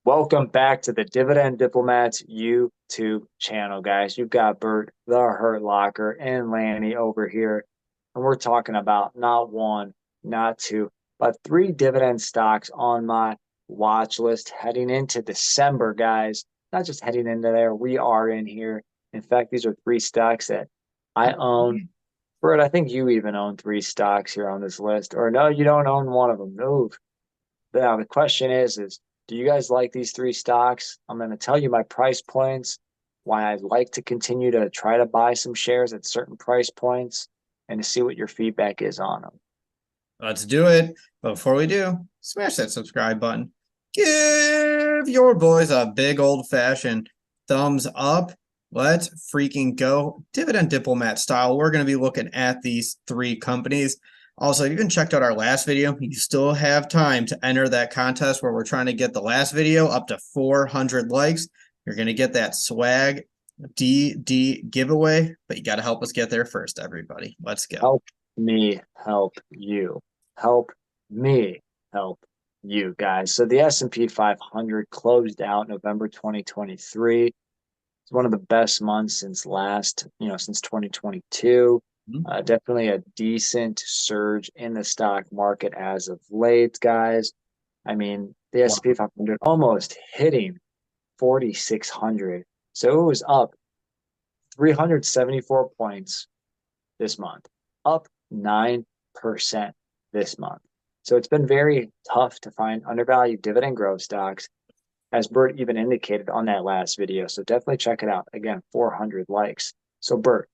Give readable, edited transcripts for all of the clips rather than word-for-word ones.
Welcome back to the Dividend Diplomats YouTube channel, guys. You've got Bert, the Hurt Locker, and Lanny over here. And we're talking about not one, not two, but three dividend stocks on my watch list heading into December, guys. Not just heading into there, we are in here. In fact, these are three stocks that I own. Bert, I think you even own three stocks here on this list. Or no, you don't own one of them. No. Now the question is do you guys like these three stocks? I'm going to tell you my price points, why I'd like to continue to try to buy some shares at certain price points, and to see what your feedback is on them. Let's do it. But before we do, smash that subscribe button. Give your boys a big old-fashioned thumbs up. Let's freaking go. Dividend Diplomat style. We're going to be looking at these three companies. Also, if you haven't checked out our last video, you still have time to enter that contest where we're trying to get the last video up to 400 likes. You're going to get that swag DD giveaway, but you got to help us get there first, everybody. Let's go. Help me help you. Help me help you, guys. So the S&P 500 closed out November 2023. It's one of the best months since since 2022. Definitely a decent surge in the stock market as of late, guys. I mean, the S&P 500 almost hitting 4,600. So it was up 374 points this month, up 9% this month. So it's been very tough to find undervalued dividend growth stocks, as Bert even indicated on that last video. So definitely check it out. Again, 400 likes. So Bert,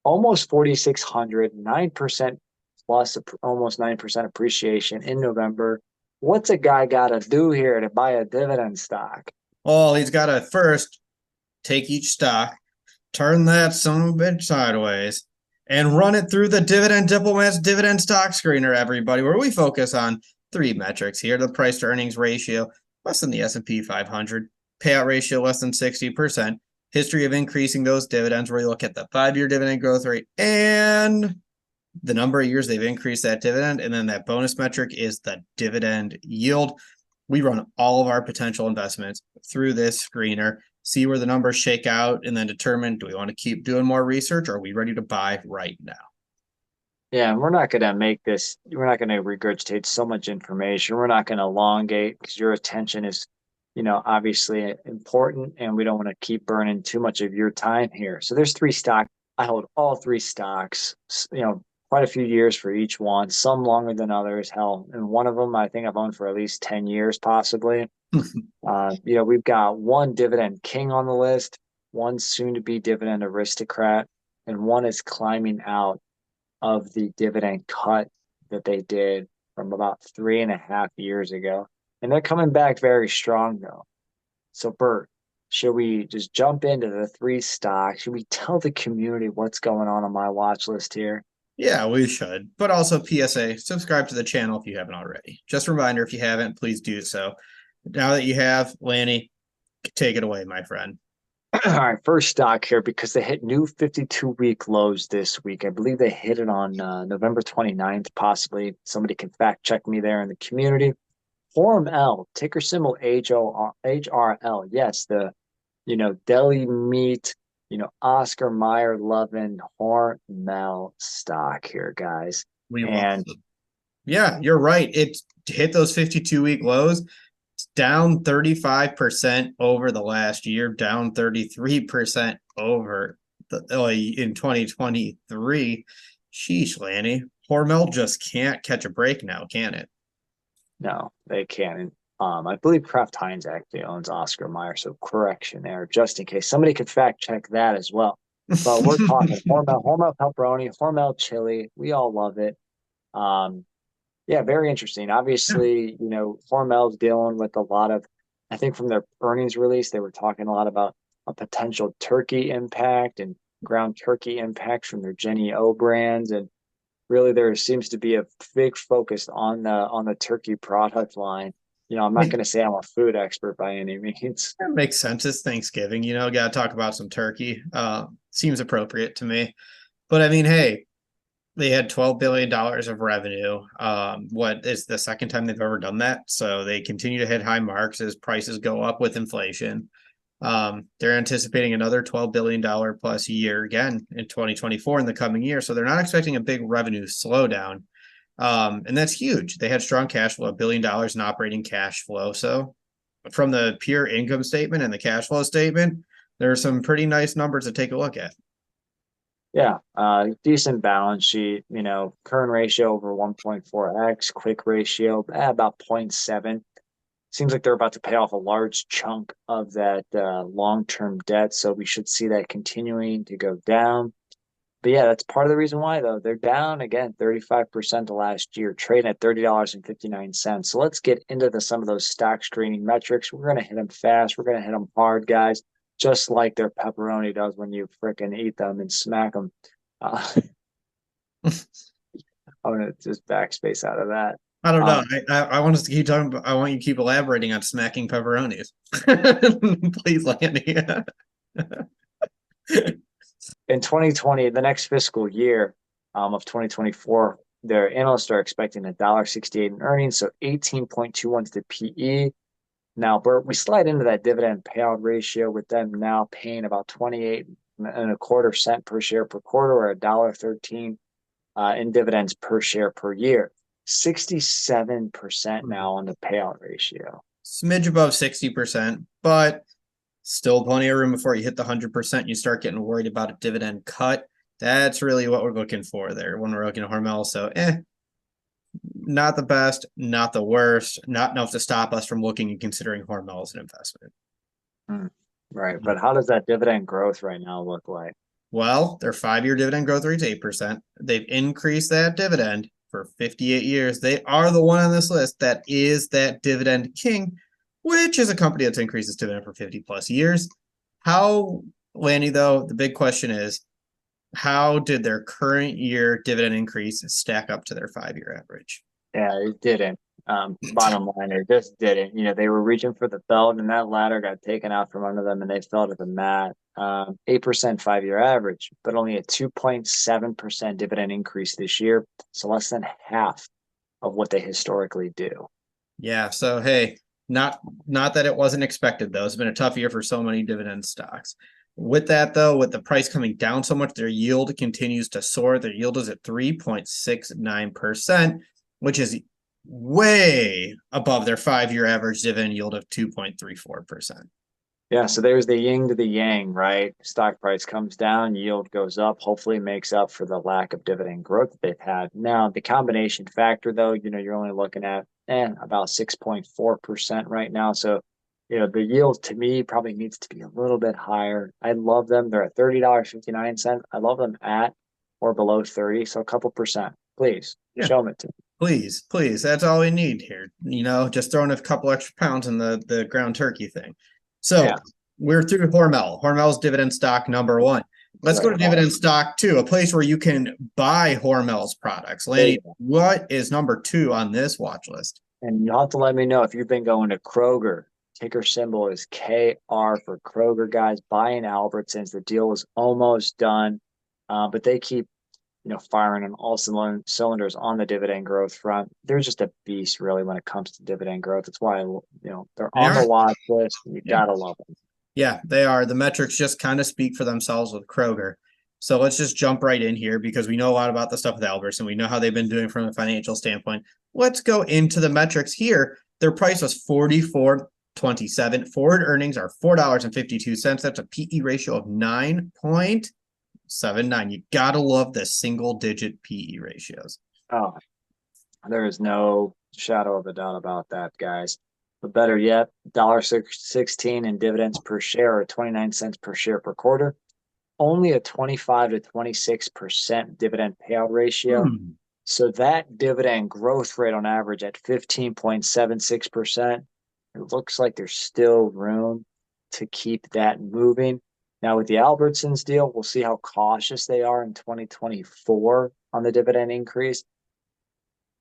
almost 4,600, 9% plus, almost 9% appreciation in November. What's a guy got to do here to buy a dividend stock? Well, he's got to first take each stock, turn that son of a bitch sideways, and run it through the Dividend Diplomat's Dividend Stock Screener, everybody, where we focus on three metrics here: the price to earnings ratio, less than the S&P 500, payout ratio less than 60%, history of increasing those dividends, where you look at the 5-year dividend growth rate and the number of years they've increased that dividend. And then that bonus metric is the dividend yield. We run all of our potential investments through this screener, see where the numbers shake out, and then determine, do we want to keep doing more research, or are we ready to buy right now? Yeah, and we're not going to we're not going to regurgitate so much information. We're not going to elongate because your attention is, obviously important, and we don't want to keep burning too much of your time here. So there's three stocks. I hold all three stocks, quite a few years for each one, some longer than others. Hell, and one of them I think I've owned for at least 10 years, possibly. We've got one dividend king on the list, one soon to be dividend aristocrat, and one is climbing out of the dividend cut that they did from about 3.5 years ago. And they're coming back very strong, though. So, Bert, should we just jump into the three stocks? Should we tell the community what's going on my watch list here? Yeah, we should. But also, PSA, subscribe to the channel if you haven't already. Just a reminder, if you haven't, please do so. Now that you have, Lanny, take it away, my friend. All right, first stock here, because they hit new 52-week lows this week. I believe they hit it on November 29th, possibly. Somebody can fact check me there in the community. Hormel, ticker symbol HRL. Yes, the deli meat, Oscar Mayer loving Hormel stock here, guys. We love them. Yeah, you're right. It hit those 52-week lows. It's down 35% over the last year, down 33% over in 2023. Sheesh, Lanny. Hormel just can't catch a break now, can it? No, they can't. I believe Kraft Heinz actually owns Oscar Mayer, so correction there, just in case somebody could fact check that as well. But we're talking Hormel pepperoni, Hormel chili. We all love it. Yeah, very interesting. Obviously, Hormel's dealing with a lot of, I think from their earnings release, they were talking a lot about a potential turkey impact and ground turkey impact from their Jenny O brands. And really there seems to be a big focus on the turkey product line. I'm not going to say I'm a food expert by any means. That makes sense. It's Thanksgiving, got to talk about some turkey. Seems appropriate to me. But I mean, hey, They had $12 billion of revenue. What is the second time they've ever done that? So they continue to hit high marks as prices go up with inflation. They're anticipating another $12 billion plus year again in 2024 in the coming year. So they're not expecting a big revenue slowdown. And that's huge. They had strong cash flow, $1 billion in operating cash flow. So from the pure income statement and the cash flow statement, there are some pretty nice numbers to take a look at. Yeah, decent balance sheet, current ratio over 1.4x, quick ratio about 0.7. Seems like they're about to pay off a large chunk of that long-term debt, so we should see that continuing to go down. But yeah, that's part of the reason why, though. They're down again 35% the last year, trading at $30.59. So let's get into some of those stock screening metrics. We're going to hit them fast. We're going to hit them hard, guys, just like their pepperoni does when you fricking eat them and smack them. Uh, I'm going to just backspace out of that. I don't know. Um, I want us to keep talking. I want you to keep elaborating on smacking pepperonis. Please, Landy. in 2020, the next fiscal year of 2024, their analysts are expecting $1.68 in earnings, so 18.21 to the PE. Now, Bert, we slide into that dividend payout ratio with them now paying about 28 and a quarter cent per share per quarter, or $1.13 in dividends per share per year. 67% now on the payout ratio. Smidge above 60%, but still plenty of room before you hit the 100%. You start getting worried about a dividend cut. That's really what we're looking for there when we're looking at Hormel. So, not the best, not the worst, not enough to stop us from looking and considering Hormel as an investment. Right. But how does that dividend growth right now look like? Well, their 5-year dividend growth rate is 8%. They've increased that dividend for 58 years. They are the one on this list that is that dividend king, which is a company that's increased its dividend for 50 plus years. How, Lanny, though, the big question is, how did their current year dividend increase stack up to their 5-year average? Yeah, it didn't. Bottom line, it just didn't. They were reaching for the belt, and that ladder got taken out from under them, and they fell to the mat. 8% 5-year average, but only a 2.7% dividend increase this year. So less than half of what they historically do. Yeah, so hey, not that it wasn't expected though. It's been a tough year for so many dividend stocks. With that though, with the price coming down so much, their yield continues to soar. Their yield is at 3.69%, which is way above their 5-year average dividend yield of 2.34%. Yeah, so there's the yin to the yang, right? Stock price comes down, yield goes up, hopefully makes up for the lack of dividend growth that they've had. Now, the combination factor, though, you're only looking at about 6.4% right now. So, the yield to me probably needs to be a little bit higher. I love them. They're at $30.59. I love them at or below 30. So a couple percent. Please Yeah. show them it to me. Please, please. That's all we need here. Just throwing a couple extra pounds in the ground turkey thing. So Yeah. we're through Hormel. Hormel's dividend stock number one. Let's go to dividend stock two, a place where you can buy Hormel's products. Lanny, what is number two on this watch list? And you'll have to let me know if you've been going to Kroger. Ticker symbol is KR for Kroger, guys. Buying Albertsons. The deal is almost done, but they keep firing on all cylinders on the dividend growth front. They're just a beast, really, when it comes to dividend growth. That's why they're on the watch list. You gotta love them. Yeah, they are. The metrics just kind of speak for themselves with Kroger. So let's just jump right in here because we know a lot about the stuff with Alberts and we know how they've been doing from a financial standpoint. Let's go into the metrics here. Their price was $44.27. Forward earnings are $4.52. That's a PE ratio of 9.79. You gotta love the single-digit PE ratios. Oh, there is no shadow of a doubt about that, guys. But better yet, $1.16 in dividends per share, or 29 cents per share per quarter. Only a 25 to 26% dividend payout ratio. So that dividend growth rate on average at 15.76%, it looks like there's still room to keep that moving. Now, with the Albertsons deal, we'll see how cautious they are in 2024 on the dividend increase.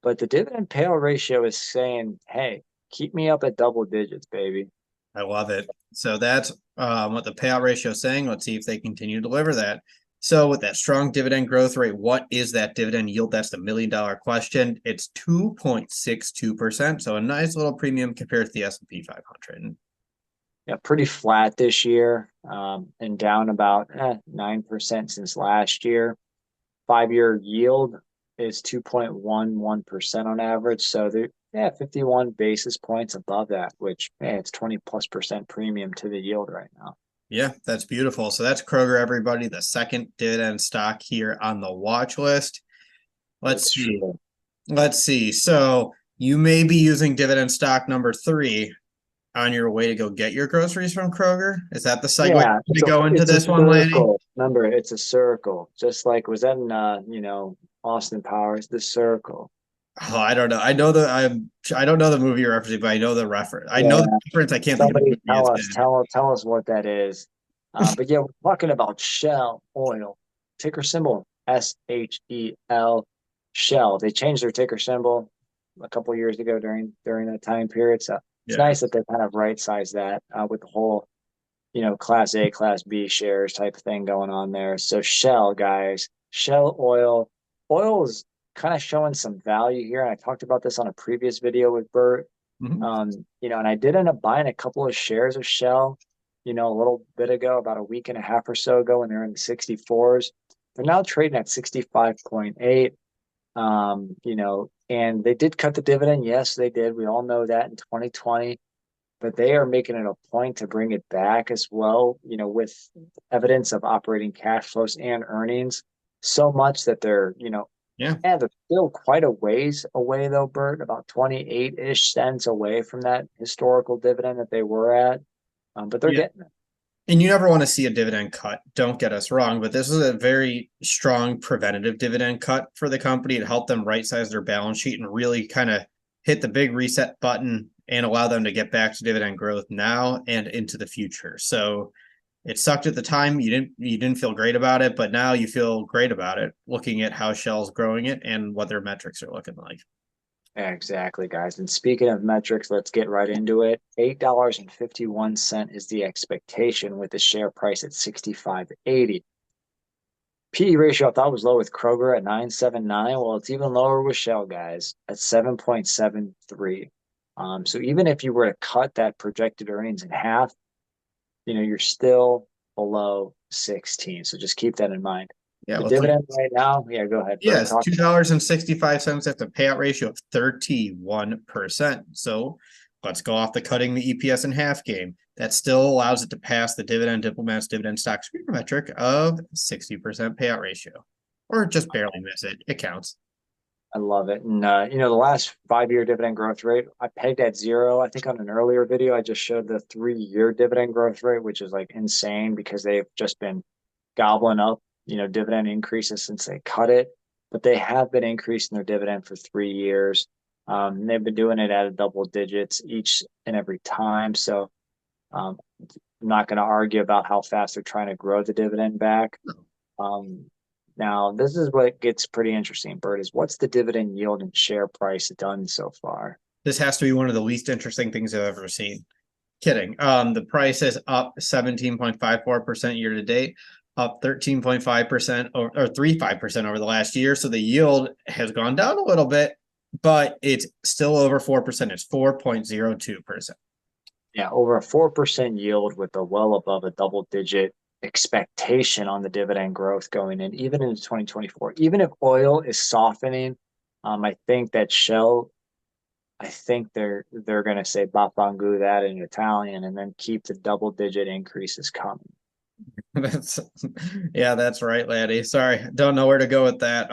But the dividend payout ratio is saying, hey, keep me up at double digits, baby. I love it. So that's what the payout ratio is saying. Let's see if they continue to deliver that. So with that strong dividend growth rate, what is that dividend yield? That's the $1 million question. It's 2.62%. So a nice little premium compared to the S&P 500. Yeah, pretty flat this year, and down about 9% since last year. 5-year yield is 2.11% on average. So they're 51 basis points above that, which it's 20+% premium to the yield right now. Yeah, that's beautiful. So that's Kroger, everybody, the second dividend stock here on the watch list. Let's It's see. true. Let's see. So you may be using dividend stock number 3 on your way to go get your groceries from Kroger. Is that the segue Yeah, to go into it's a this one, Lanny? circle. Remember, it's a circle. Just like was that in Austin Powers, the circle. Oh, I don't know. I don't know the movie you're referencing, but I know the reference. I know the Yeah. reference. I can't think of the Somebody movie it's in. tell us what that is. But yeah, we're talking about Shell Oil, ticker symbol SHEL. Shell. They changed their ticker symbol a couple of years ago during that time period. So it's Yeah. nice that they kind of right size that with the whole Class A, Class B shares type of thing going on there. So Shell, guys, Shell Oil, oil is kind of showing some value here. And I talked about this on a previous video with Bert. Mhm. And I did end up buying a couple of shares of Shell, a little bit ago, about a week and a half or so ago when they're in the 64s. They're now trading at 65.8. And they did cut the dividend. Yes, they did. We all know that in 2020, but they are making it a point to bring it back as well, with evidence of operating cash flows and earnings so much that they're, Yeah. they're still quite a ways away though, Bert, about 28-ish cents away from that historical dividend that they were at. But they're Yeah. getting it. And you never want to see a dividend cut. Don't get us wrong, but this is a very strong preventative dividend cut for the company to help them right size their balance sheet and really kind of hit the big reset button and allow them to get back to dividend growth now and into the future. So it sucked at the time. You didn't feel great about it, but now you feel great about it, looking at how Shell's growing it and what their metrics are looking like. Yeah, exactly, guys. And speaking of metrics, let's get right into it. $8.51 is the expectation with the share price at 65.80. PE ratio I thought was low with Kroger at 9.79. Well, it's even lower with Shell, guys, at 7.73. So even if you were to cut that projected earnings in half, you're still below 16. So just keep that in mind. Yeah, The let's look. dividend right now, yeah, go ahead, Bert. Yes, Talk. $2.65 at the payout ratio of 31%. So let's go off the cutting the EPS in half game. That still allows it to pass the Dividend Diplomat's dividend stock screener metric of 60% payout ratio, or just barely miss it. It counts. I love it. And, the last 5-year dividend growth rate, I pegged at 0. I think on an earlier video, I just showed the 3-year dividend growth rate, which is like insane because they've just been gobbling up, dividend increases since they cut it. But they have been increasing their dividend for 3 years. And they've been doing it at a double digits each and every time. So I'm not going to argue about how fast they're trying to grow the dividend back. Um, Now, this is what gets pretty interesting, Bert, is what's the dividend yield and share price done so far? This has to be one of the least interesting things I've ever seen. Kidding. The price is up 17.54% year to date, up 13.5% or 3.5% over the last year. So the yield has gone down a little bit, but it's still over 4%. It's 4.02%. Yeah, over a 4% yield with a well above a double digit expectation on the dividend growth going in, even into 2024. Even if oil is softening, I think that Shell, I think they're going to say Bafangu that in Italian and then keep the double digit increases coming. That's yeah, that's right, laddie. Sorry, don't know where to go with that.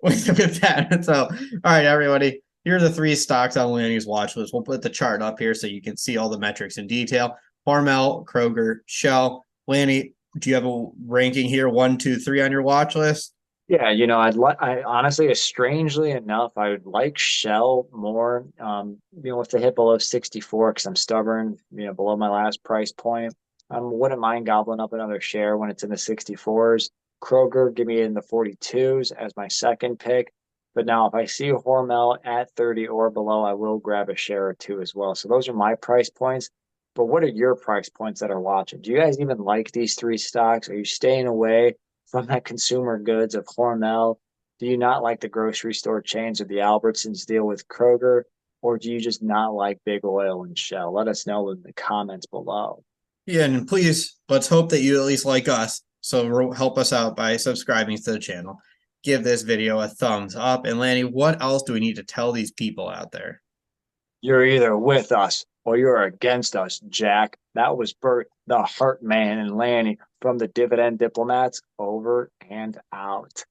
With that. So, all right, everybody. Here are the 3 stocks on Lanny's watch list. We'll put the chart up here so you can see all the metrics in detail. Hormel, Kroger, Shell. Lanny, do you have a ranking here? 1, 2, 3 on your watch list? Yeah, I honestly, strangely enough, I would like Shell more, if they hit below 64, because I'm stubborn, below my last price point. Wouldn't mind gobbling up another share when it's in the 64s. Kroger, give me in the 42s as my second pick. But now if I see Hormel at 30 or below, I will grab a share or two as well. So those are my price points. But what are your price points that are watching? Do you guys even like these 3 stocks? Are you staying away? from that consumer goods of Hormel? Do you not like the grocery store chains or the Albertsons deal with Kroger? Or do you just not like big oil and Shell? Let us know in the comments below. Yeah, and please, let's hope that you at least like us. So help us out by subscribing to the channel. Give this video a thumbs up. And Lanny, what else do we need to tell these people out there? You're either with us or you're against us, Jack. That was Bert, the Heart Man, and Lanny from the Dividend Diplomats, over and out.